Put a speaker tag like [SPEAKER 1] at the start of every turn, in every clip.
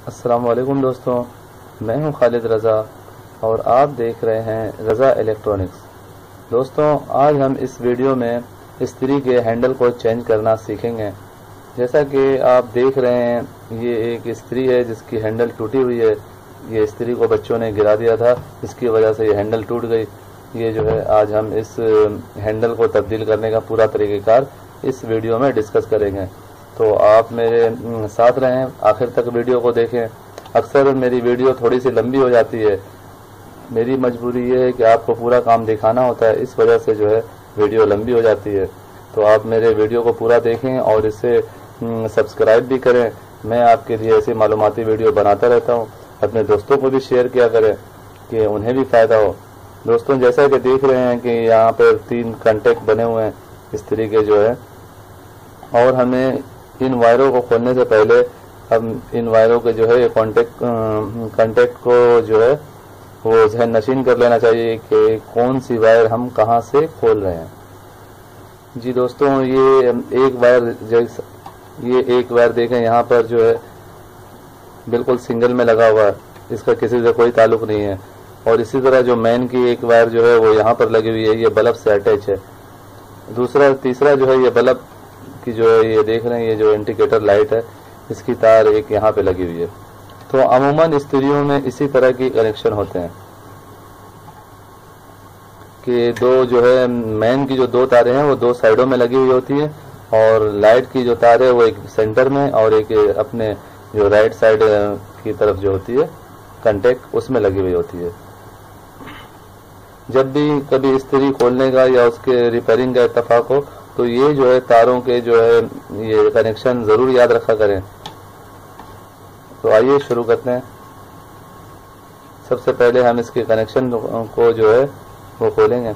[SPEAKER 1] अस्सलाम वालेकुम दोस्तों, मैं हूं खालिद रज़ा और आप देख रहे हैं रज़ा इलेक्ट्रॉनिक्स। दोस्तों, आज हम इस वीडियो में इस्त्री के हैंडल को चेंज करना सीखेंगे। जैसा कि आप देख रहे हैं, ये एक इस्त्री है जिसकी हैंडल टूटी हुई है। ये इस्त्री को बच्चों ने गिरा दिया था, इसकी वजह से ये हैंडल टूट गई। ये जो है, आज हम इस हैंडल को तब्दील करने का पूरा तरीक़ेकार इस वीडियो में डिस्कस करेंगे। तो आप मेरे साथ रहें, आखिर तक वीडियो को देखें। अक्सर मेरी वीडियो थोड़ी सी लंबी हो जाती है, मेरी मजबूरी ये है कि आपको पूरा काम दिखाना होता है, इस वजह से जो है वीडियो लंबी हो जाती है। तो आप मेरे वीडियो को पूरा देखें और इसे सब्सक्राइब भी करें। मैं आपके लिए ऐसी मालूमाती वीडियो बनाता रहता हूँ। अपने दोस्तों को भी शेयर किया करें कि उन्हें भी फ़ायदा हो। दोस्तों, जैसा कि देख रहे हैं कि यहाँ पर 3 कॉन्टैक्ट बने हुए हैं इस तरीके जो है, और हमें इन वायरों को खोलने से पहले हम इन वायरों के जो है कॉन्टैक्ट को जो है वो जहन नशीन कर लेना चाहिए कि कौन सी वायर हम कहाँ से खोल रहे हैं। जी दोस्तों, ये एक वायर देखें, यहाँ पर जो है बिल्कुल सिंगल में लगा हुआ है, इसका किसी से कोई ताल्लुक नहीं है। और इसी तरह जो मेन की एक वायर जो है वो यहाँ पर लगी हुई है, ये बल्ब से अटैच है। तीसरा जो है ये बल्ब की जो है, ये देख रहे हैं, ये जो इंडिकेटर लाइट है, इसकी तार एक यहाँ पे लगी हुई है। तो अमूमन इस्त्रियों में इसी तरह की कनेक्शन होते हैं कि दो जो है मेन की जो 2 तारें हैं वो 2 साइडों में लगी हुई होती है, और लाइट की जो तार है वो एक सेंटर में और एक अपने जो राइट साइड की तरफ जो होती है कॉन्टैक्ट, उसमें लगी हुई होती है। जब भी कभी इस्त्री खोलने का या उसके रिपेयरिंग का इत्तेफाक हो तो ये जो है तारों के जो है ये कनेक्शन ज़रूर याद रखा करें। तो आइए शुरू करते हैं। सबसे पहले हम इसके कनेक्शन को जो है वो खोलेंगे।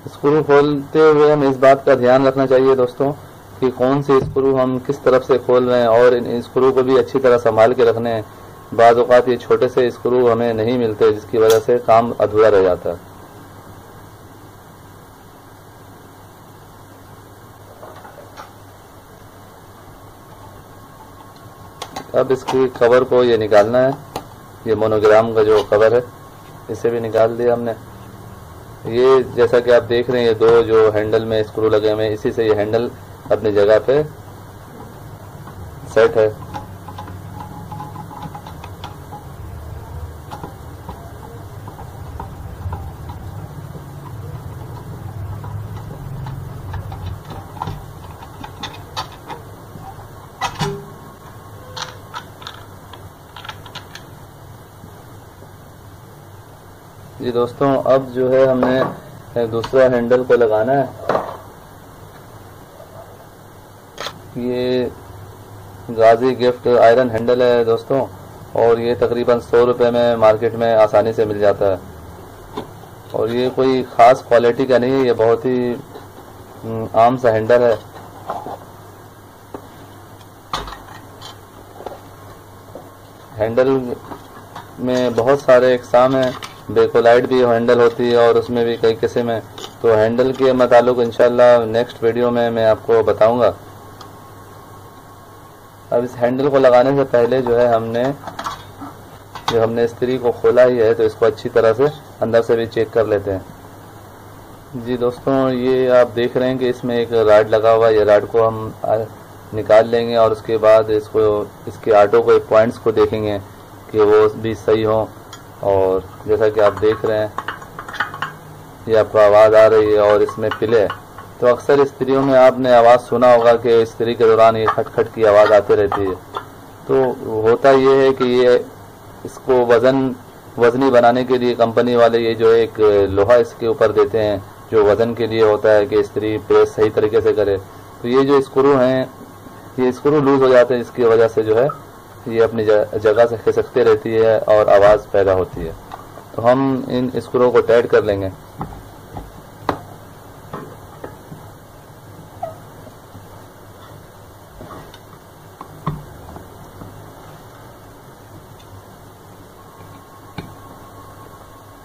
[SPEAKER 1] स्क्रू खोलते हुए हमें इस बात का ध्यान रखना चाहिए दोस्तों कि कौन से स्क्रू हम किस तरफ से खोल रहे हैं, और इन स्क्रू को भी अच्छी तरह संभाल के रखने हैं। बाज़ औक़ात ये छोटे से स्क्रू हमें नहीं मिलते, जिसकी वजह से काम अधूरा रह जाता है। अब इसकी कवर को ये निकालना है। ये मोनोग्राम का जो कवर है, इसे भी निकाल दिया हमने। ये जैसा कि आप देख रहे हैं, ये 2 जो हैंडल में स्क्रू लगे हुए हैं, इसी से ये हैंडल अपनी जगह पे सेट है। जी दोस्तों, अब जो है हमने दूसरा हैंडल को लगाना है। ये गाजी गिफ्ट आयरन हैंडल है दोस्तों, और ये तकरीबन 100 रुपये में मार्केट में आसानी से मिल जाता है। और ये कोई ख़ास क्वालिटी का नहीं है, ये बहुत ही आम सा हैंडल है। हैंडल में बहुत सारे इकसाम हैं, बेकोलाइट भी हैंडल होती है और उसमें भी कई किस्म है। तो हैंडल के मुतालिक इंशाल्लाह नेक्स्ट वीडियो में मैं आपको बताऊंगा। अब इस हैंडल को लगाने से पहले जो है हमने इस्त्री को खोला ही है, तो इसको अच्छी तरह से अंदर से भी चेक कर लेते हैं। जी दोस्तों, ये आप देख रहे हैं कि इसमें एक राड लगा हुआ है। ये राड को हम निकाल लेंगे और उसके बाद इसके आटों को, पॉइंट्स को देखेंगे कि वो भी सही हो। और जैसा कि आप देख रहे हैं, ये आपको आवाज़ आ रही है और इसमें पिले है। तो अक्सर इस्त्रियों में आपने आवाज़ सुना होगा कि इस्त्री के दौरान ये खटखट की आवाज़ आती रहती है। तो होता ये है कि ये इसको वज़नी बनाने के लिए कंपनी वाले ये जो एक लोहा इसके ऊपर देते हैं जो वज़न के लिए होता है कि इस्त्री प्रेस सही तरीके से करे। तो ये जो स्क्रू हैं, ये स्क्रू लूज़ हो जाते हैं, इसकी वजह से जो है ये अपनी जगह से खिसकती रहती है और आवाज़ पैदा होती है। तो हम इन स्क्रू को टाइट कर लेंगे।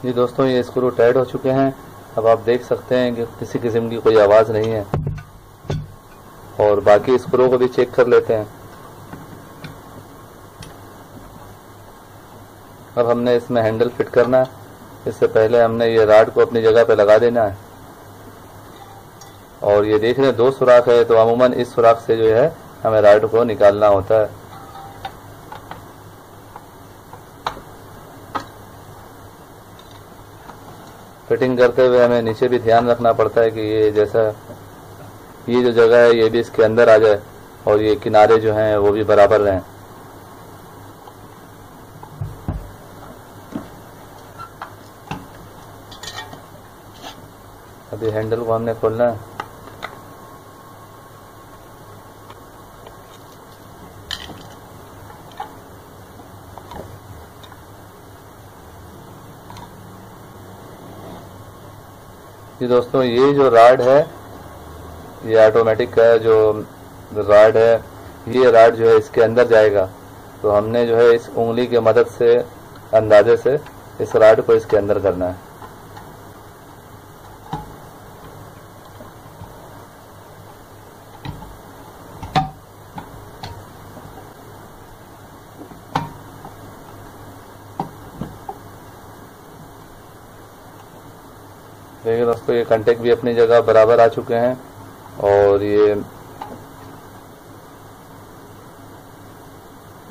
[SPEAKER 1] जी दोस्तों, ये स्क्रू टाइट हो चुके हैं। अब आप देख सकते हैं कि किसी किस्म की कोई आवाज़ नहीं है। और बाकी स्क्रू को भी चेक कर लेते हैं। अब हमने इसमें हैंडल फिट करना है। इससे पहले हमने ये रॉड को अपनी जगह पे लगा देना है। और ये देख रहे हैं 2 सुराख है, तो अमूमन इस सुराख से जो है हमें रॉड को निकालना होता है। फिटिंग करते हुए हमें नीचे भी ध्यान रखना पड़ता है कि ये ये जो जगह है ये भी इसके अंदर आ जाए और ये किनारे जो हैं वो भी बराबर रहें। अभी हैंडल को हमने खोलना है। जी दोस्तों, ये जो रॉड है ये ऑटोमेटिक का जो रॉड है, ये रॉड जो है इसके अंदर जाएगा। तो हमने जो है इस उंगली की मदद से अंदाजे से इस रॉड को इसके अंदर करना है। देखिए दोस्तों, ये कंटेक्ट भी अपनी जगह बराबर आ चुके हैं। और ये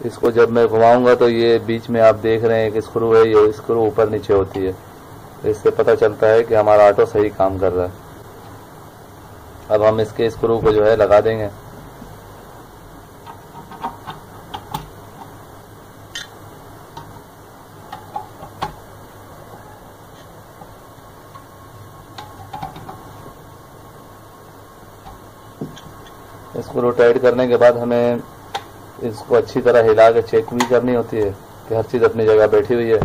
[SPEAKER 1] इसको जब मैं घुमाऊंगा तो ये बीच में आप देख रहे हैं कि स्क्रू है, ये स्क्रू ऊपर नीचे होती है। तो इससे पता चलता है कि हमारा ऑटो सही काम कर रहा है। अब हम इसके स्क्रू को जो है लगा देंगे। स्क्रू टाइट करने के बाद हमें इसको अच्छी तरह हिला के चेक भी करनी होती है कि हर चीज़ अपनी जगह बैठी हुई है।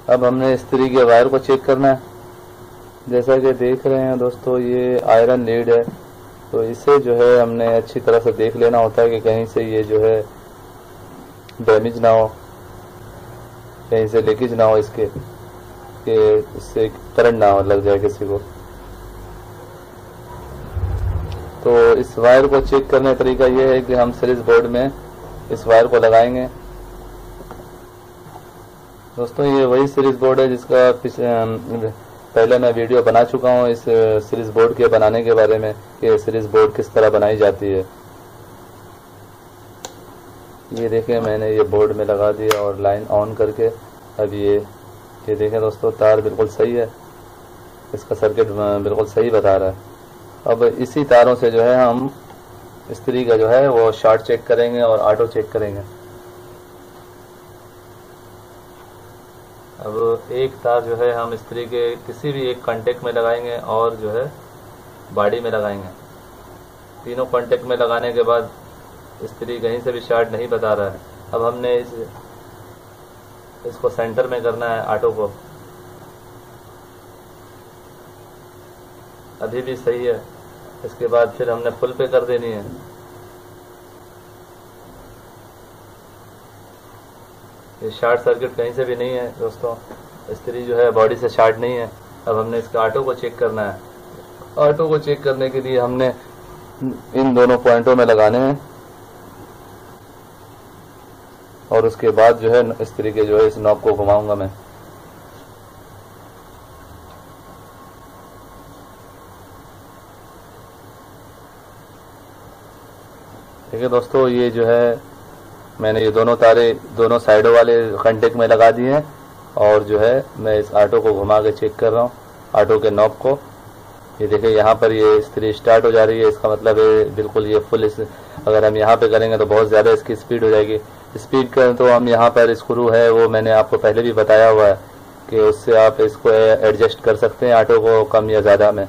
[SPEAKER 1] अब हमने इस्त्री के वायर को चेक करना है। जैसा कि देख रहे हैं दोस्तों, ये आयरन लीड है, तो इसे जो है हमने अच्छी तरह से देख लेना होता है कि कहीं से ये जो है डैमेज ना हो, कहीं से लीकेज ना हो इसके, कि इससे करंट ना हो लग जाए किसी को। तो इस वायर को चेक करने का तरीका ये है कि हम सीरीज बोर्ड में इस वायर को लगाएंगे। दोस्तों, ये वही सीरीज बोर्ड है जिसका पहले मैं वीडियो बना चुका हूँ इस सीरीज बोर्ड के बनाने के बारे में, कि सीरीज बोर्ड किस तरह बनाई जाती है। ये देखें, मैंने ये बोर्ड में लगा दिया और लाइन ऑन करके अब ये देखें दोस्तों, तार बिल्कुल सही है, इसका सर्किट बिल्कुल सही बता रहा है। अब इसी तारों से जो है हम इस्त्री का जो है वो शॉर्ट चेक करेंगे और ऑटो चेक करेंगे। अब एक तार जो है हम इस्त्री के किसी भी एक कॉन्टेक्ट में लगाएंगे और जो है बॉडी में लगाएंगे। तीनों कॉन्टेक्ट में लगाने के बाद इस्त्री कहीं से भी शॉर्ट नहीं बता रहा है। अब हमने इसको सेंटर में करना है ऑटो को। अभी भी सही है। इसके बाद फिर हमने फुल पे कर देनी है। ये शॉर्ट सर्किट कहीं से भी नहीं है दोस्तों, इस्त्री जो है बॉडी से शॉर्ट नहीं है। अब हमने इसका ऑटो को चेक करना है। ऑटो को चेक करने के लिए हमने इन दोनों पॉइंटों में लगाने हैं और उसके बाद जो है इस तरीके जो है इस नॉब को घुमाऊंगा मैं। ठीक है दोस्तों, ये जो है मैंने ये दोनों तारे दोनों साइडों वाले कॉन्टेक्ट में लगा दिए हैं और जो है मैं इस ऑटो को घुमा के चेक कर रहा हूँ, ऑटो के नॉब को। ये देखिए यहाँ पर ये इस्त्री स्टार्ट हो जा रही है, इसका मतलब है बिल्कुल ये फुल। अगर हम यहाँ पे करेंगे तो बहुत ज़्यादा इसकी स्पीड हो जाएगी, स्पीड का तो हम यहाँ पर स्क्रू है वो मैंने आपको पहले भी बताया हुआ है कि उससे आप इसको एडजस्ट कर सकते हैं ऑटो को कम या ज़्यादा में।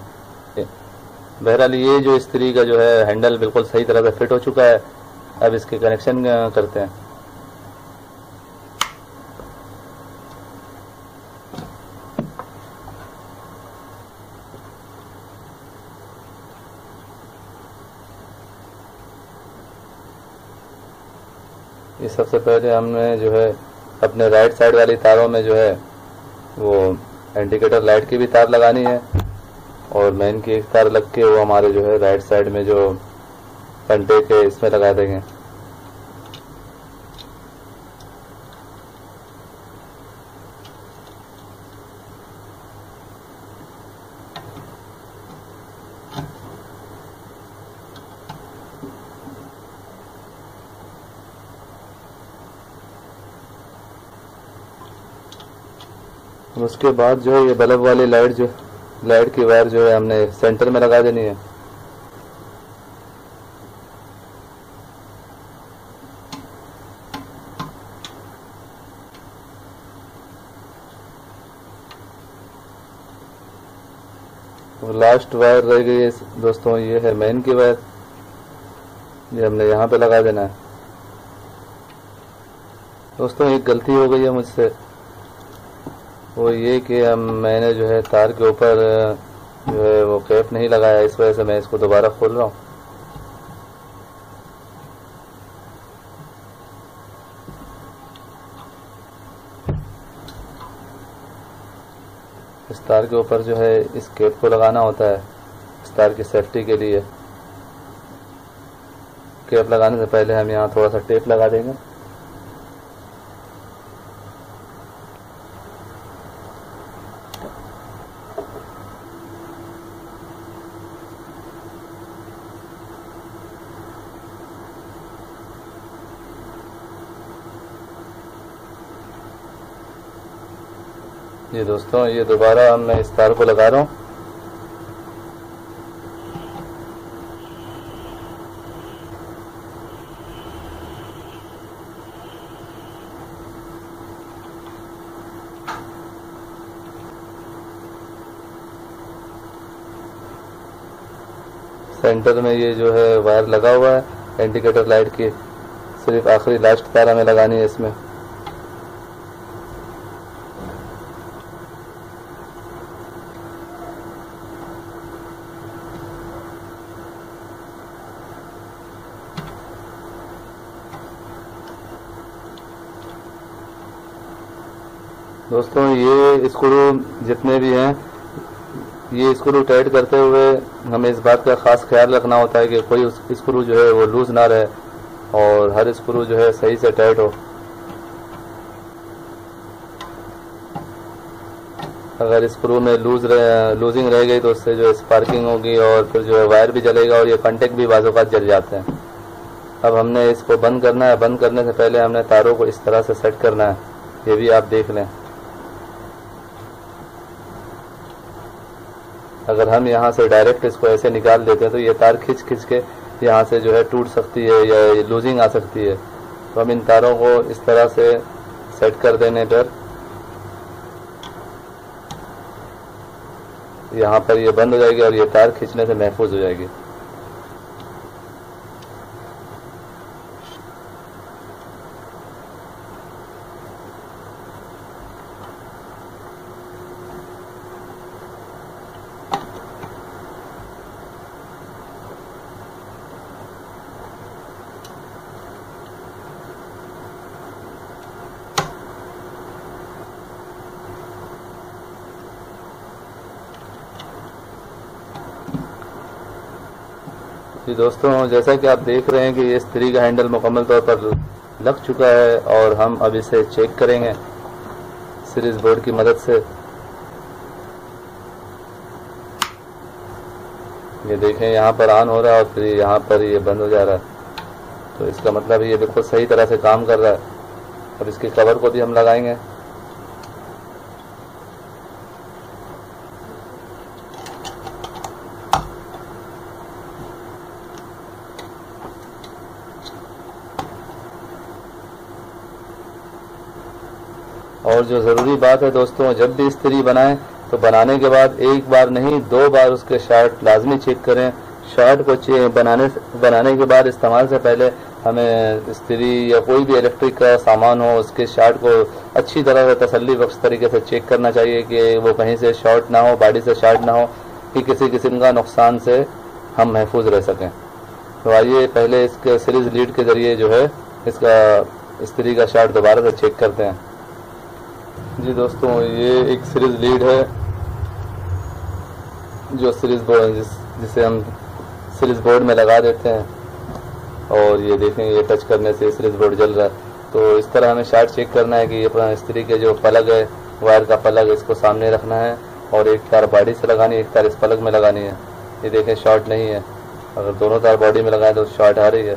[SPEAKER 1] बहरहाल ये जो इस्त्री का जो है हैंडल बिल्कुल सही तरह से फिट हो चुका है। अब इसके कनेक्शन करते हैं। ये सबसे पहले हमने जो है अपने राइट साइड वाली तारों में जो है वो इंडिकेटर लाइट की भी तार लगानी है और मेन की एक तार लग के वो हमारे जो है राइट साइड में जो घंटे के इसमें लगा देंगे। उसके बाद जो है ये बल्ब वाली लाइट की वायर जो है हमने सेंटर में लगा देनी है। और लास्ट वायर रह गई है दोस्तों, ये है मेन की वायर, ये हमने यहाँ पे लगा देना है। दोस्तों एक गलती हो गई है मुझसे, वो ये कि मैंने जो है तार के ऊपर जो है वो कैप नहीं लगाया, इस वजह से मैं इसको दोबारा खोल रहा हूँ। इस तार के ऊपर जो है इस कैप को लगाना होता है इस तार की सेफ्टी के लिए। कैप लगाने से पहले हम यहाँ थोड़ा सा टेप लगा देंगे। ये दोस्तों ये दोबारा मैं इस तार को लगा रहा हूँ। सेंटर में ये जो है वायर लगा हुआ है इंडिकेटर लाइट की, सिर्फ आखिरी लास्ट तार हमें लगानी है इसमें। दोस्तों ये स्क्रू जितने भी हैं, ये स्क्रू टाइट करते हुए हमें इस बात का खास ख्याल रखना होता है कि कोई स्क्रू जो है वो लूज ना रहे और हर स्क्रू जो है सही से टाइट हो। अगर स्क्रू में लूजिंग रह गई तो उससे जो स्पार्किंग होगी और फिर जो है वायर भी जलेगा और ये कॉन्टेक्ट भी बाज़ औक़ात जल जाते हैं। अब हमने इसको बंद करना है। बंद करने से पहले हमने तारों को इस तरह से सेट करना है, ये भी आप देख लें। अगर हम यहाँ से डायरेक्ट इसको ऐसे निकाल देते हैं तो ये तार खिंच के यहाँ से जो है टूट सकती है या लूजिंग आ सकती है। तो हम इन तारों को इस तरह से सेट कर देने पर यहाँ पर ये बंद हो जाएगी और ये तार खींचने से महफूज हो जाएगी। जी दोस्तों, जैसा कि आप देख रहे हैं कि ये इस्त्री का हैंडल मुकम्मल तौर पर लग चुका है और हम अब इसे चेक करेंगे सीरीज बोर्ड की मदद से। ये देखें यहाँ पर ऑन हो रहा है और फिर यहाँ पर ये बंद हो जा रहा है, तो इसका मतलब ये बिल्कुल सही तरह से काम कर रहा है। और इसके कवर को भी हम लगाएंगे। और जो ज़रूरी बात है दोस्तों, जब भी इस्त्री बनाएं तो बनाने के बाद एक बार नहीं 2 बार उसके शार्ट लाजमी चेक करें। शार्ट को बनाने के बाद इस्तेमाल से पहले हमें इस्त्री या कोई भी इलेक्ट्रिक का सामान हो उसके शार्ट को अच्छी तरह से तसल्ली बख्श तरीके से चेक करना चाहिए कि वो कहीं से शॉर्ट ना हो, बॉडी से शॉर्ट ना हो, कि किसी किस्म का नुकसान से हम महफूज रह सकें। तो आइए पहले इसके सीरीज लीड के ज़रिए जो है इसका इस्त्री का शार्ट दोबारा से चेक करते हैं। जी दोस्तों, ये एक सीरीज लीड है जो सीरीज बोर्ड जिसे हम सीरीज बोर्ड में लगा देते हैं, और ये देखें ये टच करने से सीरीज बोर्ड जल रहा है। तो इस तरह हमें शार्ट चेक करना है कि ये अपना इस्त्री के जो प्लग है, वायर का प्लग, इसको सामने रखना है और एक तार बॉडी से लगानी है, एक तार इस प्लग में लगानी है। ये देखें शॉर्ट नहीं है, अगर दोनों तार बॉडी में लगाए तो शॉर्ट आ रही है,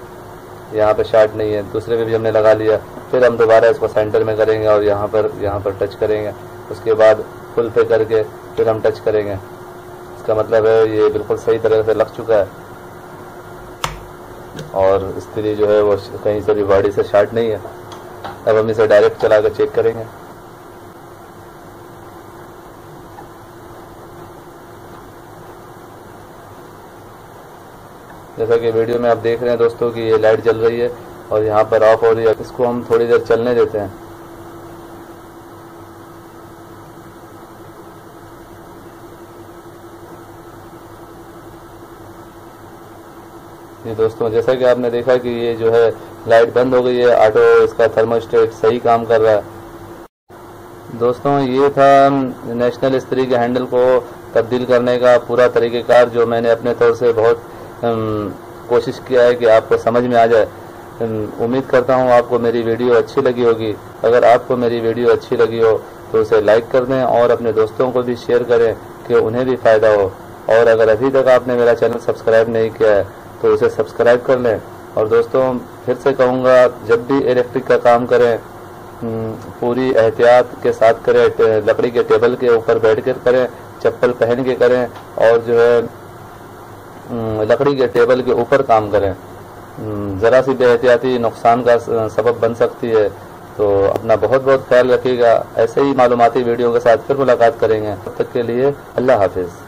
[SPEAKER 1] यहाँ पे शॉर्ट नहीं है। दूसरे पे भी हमने लगा लिया, फिर हम दोबारा इसको सेंटर में करेंगे और यहाँ पर टच करेंगे, उसके बाद फुल पे करके फिर हम टच करेंगे। इसका मतलब है ये बिल्कुल सही तरह से लग चुका है और इस्त्री जो है वो कहीं से भी बॉडी से शॉर्ट नहीं है। अब हम इसे डायरेक्ट चला कर चेक करेंगे। जैसा कि वीडियो में आप देख रहे हैं दोस्तों कि ये लाइट जल रही है और यहाँ पर ऑफ हो रही है। इसको हम थोड़ी देर चलने देते हैं। ये दोस्तों, जैसा कि आपने देखा कि ये जो है लाइट बंद हो गई है, ऑटो इसका थर्मोस्टेट सही काम कर रहा है। दोस्तों, ये था नेशनल इस्त्री के हैंडल को तब्दील करने का पूरा तरीक़ेकार, जो मैंने अपने तौर से बहुत कोशिश किया है कि आपको समझ में आ जाए। उम्मीद करता हूँ आपको मेरी वीडियो अच्छी लगी होगी। अगर आपको मेरी वीडियो अच्छी लगी हो तो उसे लाइक कर दें और अपने दोस्तों को भी शेयर करें कि उन्हें भी फ़ायदा हो। और अगर अभी तक आपने मेरा चैनल सब्सक्राइब नहीं किया है तो उसे सब्सक्राइब कर लें। और दोस्तों, फिर से कहूँगा, जब भी इलेक्ट्रिक का काम करें पूरी एहतियात के साथ करें। लकड़ी के टेबल के ऊपर बैठ कर करें, चप्पल पहन के करें और जो है लकड़ी के टेबल के ऊपर काम करें। ज़रा सी बेहतियाती नुकसान का सबब बन सकती है। तो अपना बहुत बहुत ख्याल रखिएगा। ऐसे ही मालूमाती वीडियो के साथ फिर मुलाकात करेंगे। तब तक के लिए अल्लाह हाफिज़।